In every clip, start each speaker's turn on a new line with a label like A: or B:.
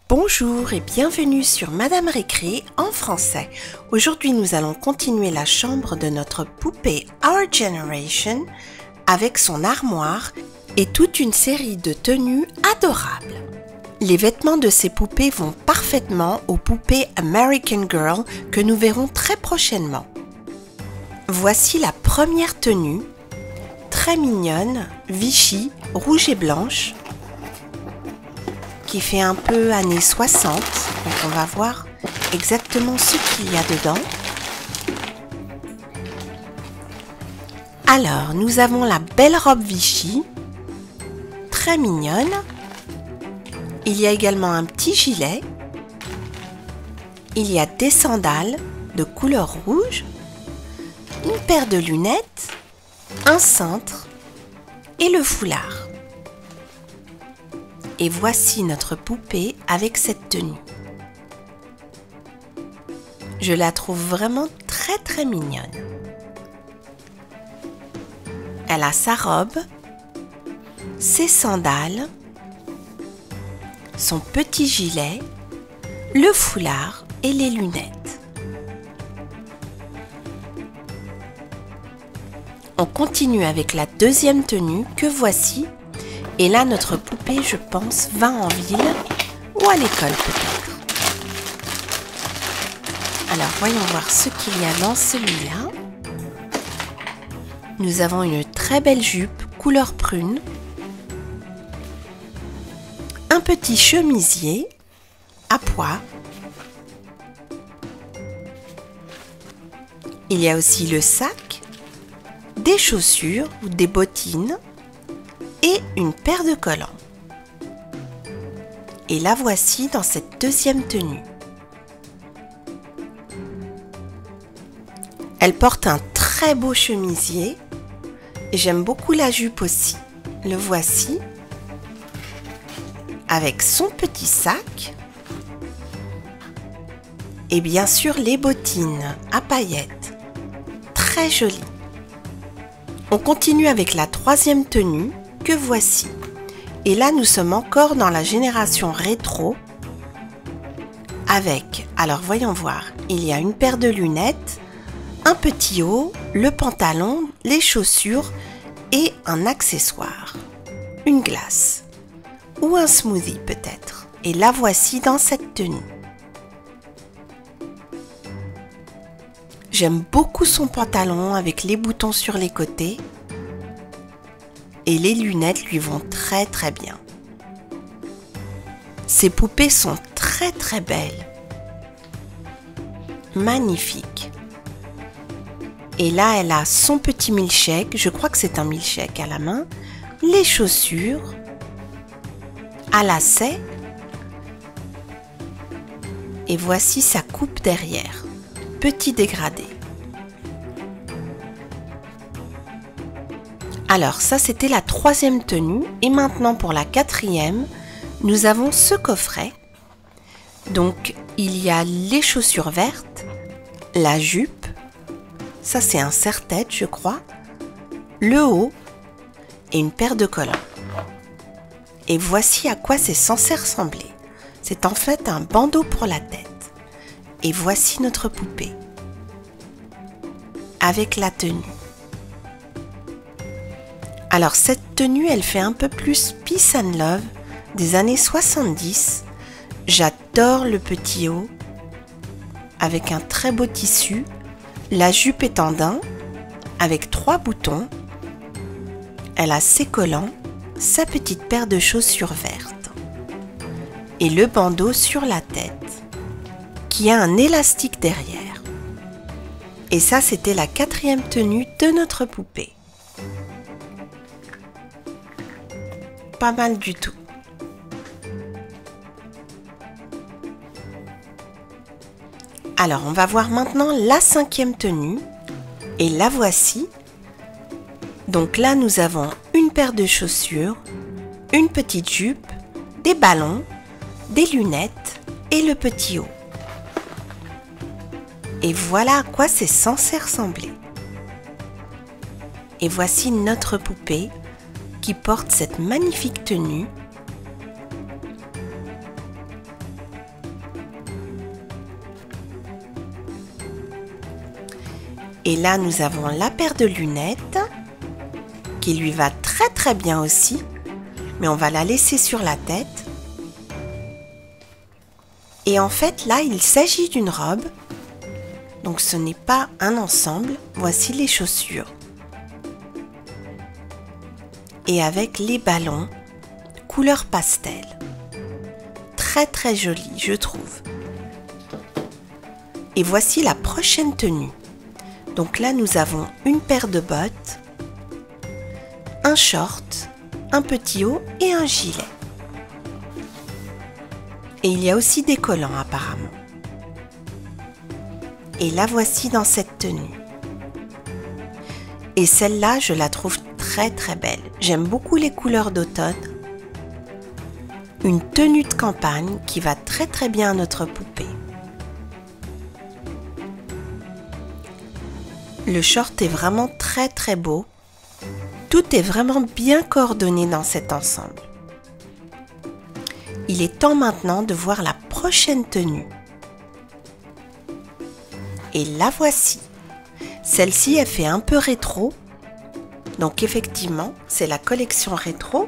A: Bonjour et bienvenue sur Madame Récré en français. Aujourd'hui, nous allons continuer la chambre de notre poupée Our Generation avec son armoire et toute une série de tenues adorables. Les vêtements de ces poupées vont parfaitement aux poupées American Girl que nous verrons très prochainement. Voici la première tenue, très mignonne, Vichy, rouge et blanche, qui fait un peu années 60, donc on va voir exactement ce qu'il y a dedans. Alors, nous avons la belle robe Vichy, très mignonne. Il y a également un petit gilet. Il y a des sandales de couleur rouge, une paire de lunettes, un cintre et le foulard. Et voici notre poupée avec cette tenue. Je la trouve vraiment très mignonne. Elle a sa robe, ses sandales, son petit gilet, le foulard et les lunettes. On continue avec la deuxième tenue que voici. Et là, notre poupée, je pense, va en ville ou à l'école peut-être. Alors, voyons voir ce qu'il y a dans celui-là. Nous avons une très belle jupe couleur prune, un petit chemisier à pois. Il y a aussi le sac, des chaussures ou des bottines, et une paire de collants. Et la voici dans cette deuxième tenue. Elle porte un très beau chemisier. J'aime beaucoup la jupe aussi. Le voici. Avec son petit sac. Et bien sûr les bottines à paillettes. Très jolies. On continue avec la troisième tenue. Que voici. Et là, nous sommes encore dans la génération rétro avec, alors voyons voir, il y a une paire de lunettes, un petit haut, le pantalon, les chaussures et un accessoire, une glace ou un smoothie peut-être. Et la voici dans cette tenue. J'aime beaucoup son pantalon avec les boutons sur les côtés. Et les lunettes lui vont très bien. Ces poupées sont très belles. Magnifiques. Et là, elle a son petit milkshake. Je crois que c'est un milkshake à la main. Les chaussures. À lacets. Et voici sa coupe derrière. Petit dégradé. Alors ça c'était la troisième tenue et maintenant pour la quatrième, nous avons ce coffret. Donc il y a les chaussures vertes, la jupe, ça c'est un serre-tête je crois, le haut et une paire de collants. Et voici à quoi c'est censé ressembler. C'est en fait un bandeau pour la tête. Et voici notre poupée avec la tenue. Alors cette tenue, elle fait un peu plus Peace and Love des années 70. J'adore le petit haut avec un très beau tissu. La jupe est en daim avec 3 boutons. Elle a ses collants, sa petite paire de chaussures vertes et le bandeau sur la tête qui a un élastique derrière. Et ça, c'était la quatrième tenue de notre poupée. Pas mal du tout. Alors, on va voir maintenant la cinquième tenue. Et la voici. Donc là, nous avons une paire de chaussures, une petite jupe, des ballons, des lunettes et le petit haut. Et voilà à quoi c'est censé ressembler. Et voici notre poupée qui porte cette magnifique tenue Et là, nous avons la paire de lunettes qui lui va très très bien aussi, mais on va la laisser sur la tête. Et en fait, là, il s'agit d'une robe, donc ce n'est pas un ensemble. Voici les chaussures. Et avec les ballons, couleur pastel. Très très joli, je trouve. Et voici la prochaine tenue. Donc là, nous avons une paire de bottes, un short, un petit haut et un gilet. Et il y a aussi des collants apparemment. Et la voici dans cette tenue. Et celle-là, je la trouve très très belle. J'aime beaucoup les couleurs d'automne. Une tenue de campagne qui va très très bien à notre poupée. Le short est vraiment très très beau. Tout est vraiment bien coordonné dans cet ensemble. Il est temps maintenant de voir la prochaine tenue. Et la voici. Celle-ci, elle fait un peu rétro. Donc effectivement, c'est la collection rétro.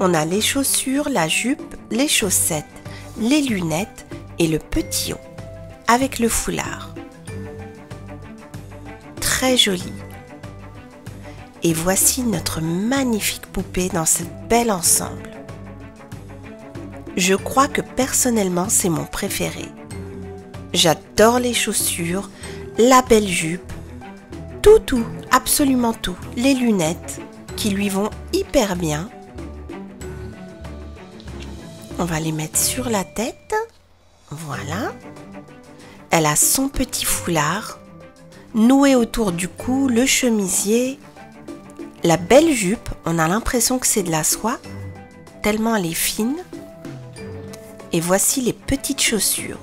A: On a les chaussures, la jupe, les chaussettes, les lunettes et le petit haut avec le foulard. Très joli. Et voici notre magnifique poupée dans ce bel ensemble. Je crois que personnellement, c'est mon préféré. J'adore les chaussures, la belle jupe, tout, absolument tout. Les lunettes qui lui vont hyper bien. On va les mettre sur la tête. Voilà. Elle a son petit foulard noué autour du cou, le chemisier. La belle jupe, on a l'impression que c'est de la soie, tellement elle est fine. Et voici les petites chaussures.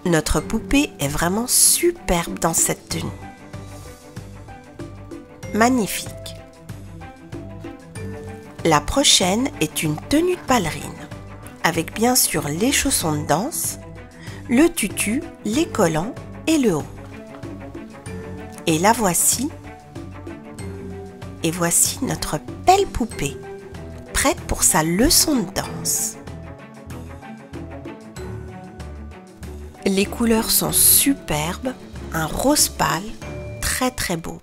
A: Notre poupée est vraiment superbe dans cette tenue. Magnifique. La prochaine est une tenue de ballerine, avec bien sûr les chaussons de danse, le tutu, les collants et le haut. Et la voici. Et voici notre belle poupée, prête pour sa leçon de danse. Les couleurs sont superbes, un rose pâle, très très beau.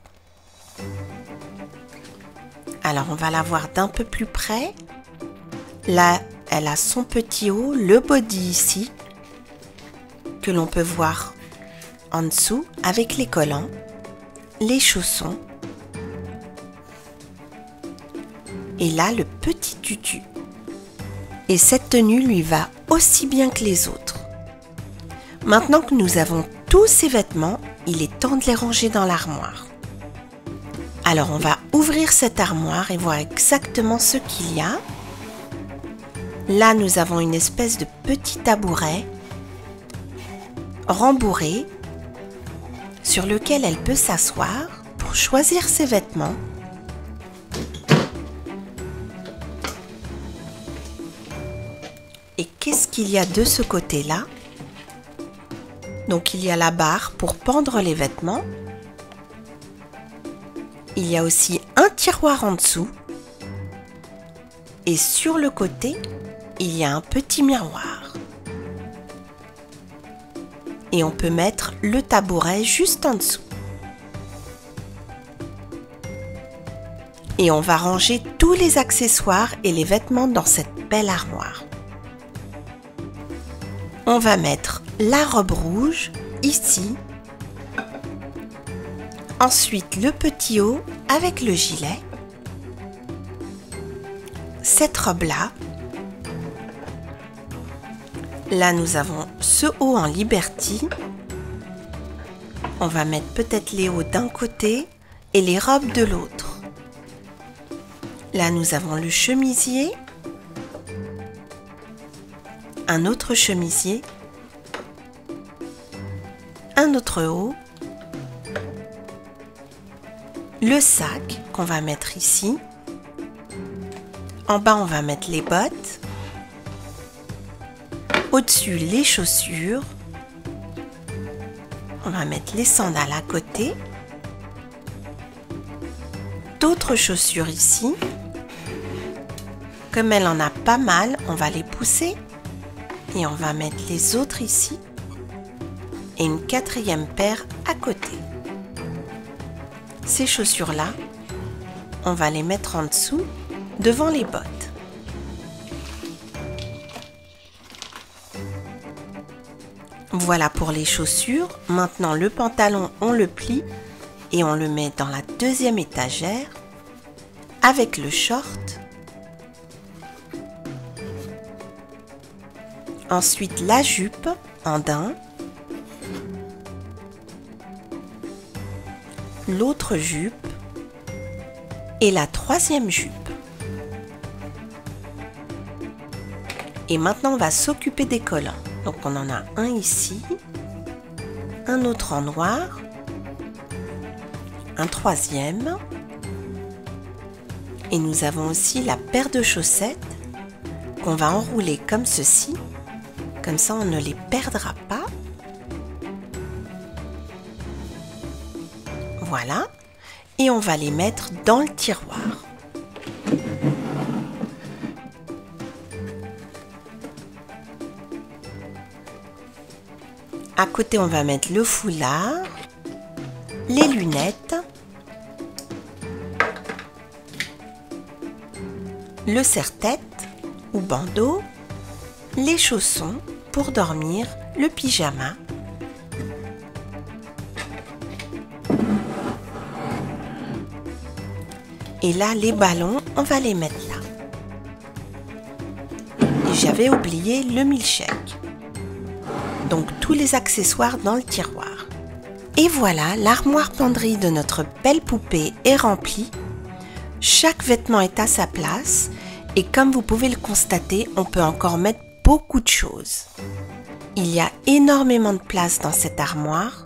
A: Alors on va la voir d'un peu plus près. Là, elle a son petit haut, le body ici, que l'on peut voir en dessous avec les collants, les chaussons. Et là, le petit tutu. Et cette tenue lui va aussi bien que les autres. Maintenant que nous avons tous ces vêtements, il est temps de les ranger dans l'armoire. Alors on va ouvrir cette armoire et voir exactement ce qu'il y a. Là, nous avons une espèce de petit tabouret rembourré sur lequel elle peut s'asseoir pour choisir ses vêtements. Et qu'est-ce qu'il y a de ce côté-là? Donc il y a la barre pour pendre les vêtements. Il y a aussi un tiroir en dessous. Et sur le côté, il y a un petit miroir. Et on peut mettre le tabouret juste en dessous. Et on va ranger tous les accessoires et les vêtements dans cette belle armoire. On va mettre la robe rouge ici. Ensuite, le petit haut avec le gilet. Cette robe-là. Là, nous avons ce haut en Liberty. On va mettre peut-être les hauts d'un côté et les robes de l'autre. Là, nous avons le chemisier. Un autre chemisier. Un autre haut. Le sac qu'on va mettre ici. En bas, on va mettre les bottes. Au-dessus, les chaussures. On On va mettre les sandales à côté. D'autres chaussures ici. Comme elle en a pas mal, on va les pousser. Et on va mettre les autres ici. Et une quatrième paire à côté. Ces chaussures-là, on va les mettre en dessous, devant les bottes. Voilà pour les chaussures. Maintenant, le pantalon, on le plie et on le met dans la deuxième étagère avec le short. Ensuite, la jupe en daim. L'autre jupe et la troisième jupe. Et maintenant, on va s'occuper des collants. Donc, on en a un ici, un autre en noir, un troisième. Et nous avons aussi la paire de chaussettes qu'on va enrouler comme ceci. Comme ça, on ne les perdra pas. Voilà. Et on va les mettre dans le tiroir. À côté, on va mettre le foulard, les lunettes, le serre-tête ou bandeau, les chaussons pour dormir, le pyjama. Et là, les ballons, on va les mettre là. Et j'avais oublié le milkshake. Donc tous les accessoires dans le tiroir. Et voilà, l'armoire penderie de notre belle poupée est remplie. Chaque vêtement est à sa place et comme vous pouvez le constater, on peut encore mettre beaucoup de choses. Il y a énormément de place dans cette armoire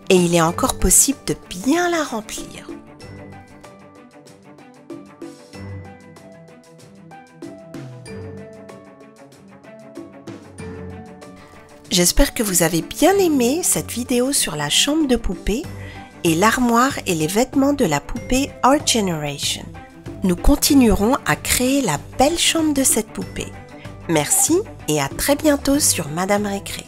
A: et il est encore possible de bien la remplir. J'espère que vous avez bien aimé cette vidéo sur la chambre de poupée et l'armoire et les vêtements de la poupée Art Generation. Nous continuerons à créer la belle chambre de cette poupée. Merci et à très bientôt sur Madame Récré.